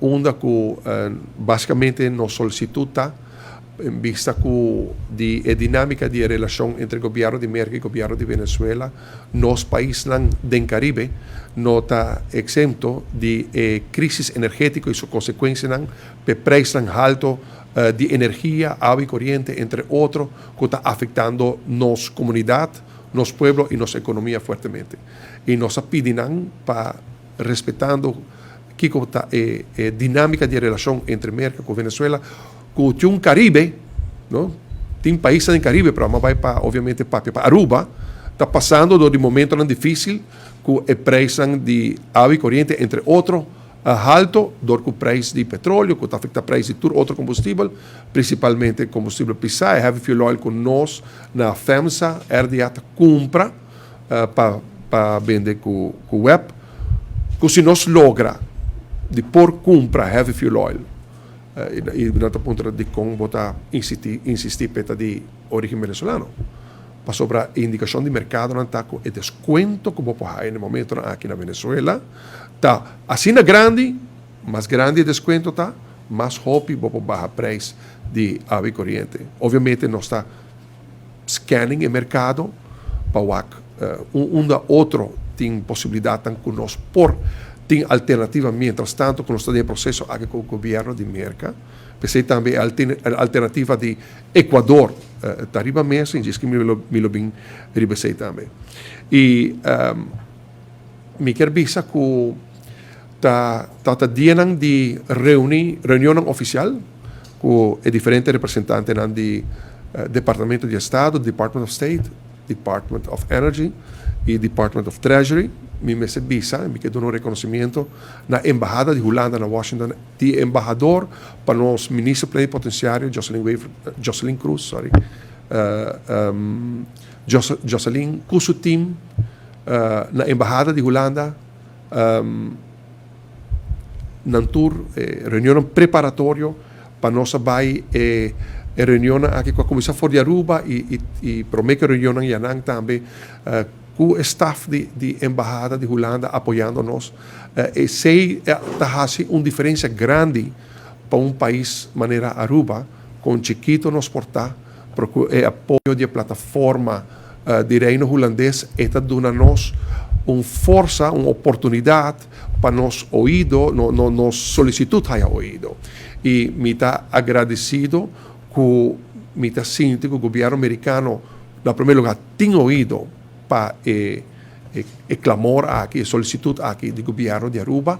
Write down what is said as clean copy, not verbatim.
onda que basicamente nos solicita in vista di dinamica di relazione entre il governo di America e il governo di Venezuela, nos paesi del Caribe non sta esento di crisi energetica e sue conseguenze per prezzi alti di energia, agua e corriente, entre otros, che sta affettando nos comunità, nos pueblo e nos economia fuertemente. E nos pedinan para rispettando che dinamica di relazione entre America e Venezuela, que un Caribe, ¿no? Tem países del Caribe, pero vamos para obviamente para Aruba, está pasando por un momento tan difícil que el precio de agua y corriente, entre otros, alto, do que o preço de petróleo, que afeta o preço de todo outro combustível, principalmente combustível pesado, heavy fuel oil, que nós, na FEMSA, RDA compra para vender com o web, que se nós logra de por compra heavy fuel oil, e na ponta de como botar insistir peta de origem venezuelana, para sobre a indicação de mercado não está com o desconto que você tem no momento aqui na Venezuela, tá assim na grande, mais grande desconto tá, mais rápido você baixar preço de água corriente. Obviamente não está scanning o mercado para outro tem possibilidade que nós por tem alternativa, mientras tanto, que nós estamos em processo aqui com o governo de América. Pensei também a alternativa de Equador, está arriba mesmo, e diz que me lo bem ribesei também. E me quero dizer que está dienang de reunião oficial com diferentes representantes do Departamento de Estado, Department of State, Department of Energy e Department of Treasury. Me visa, me quedou um reconhecimento na Embajada de Holanda, na Washington, de embajador para os ministros plenipotenciários, Jocelyn Cruz, Jocelyn Kusutim, na Embajada de Holanda, Nantur, reunião preparatória para nós vai reunião aqui com a Comissão de Aruba e promete reunião em Yanang também, o staff de Embajada de Holanda apoiando-nos. E sei que faz uma diferença grande para país maneira Aruba, com chiquito nos portar, porque o apoio de plataforma de reino holandês está dando-nos uma força, uma oportunidade para nos ouvido, nos solicitude haya ouvido. E me está agradecido que me está sentindo que o governo americano, na primeiro lugar, tem ouvido para clamor aqui, solicitud aqui do governo de Aruba,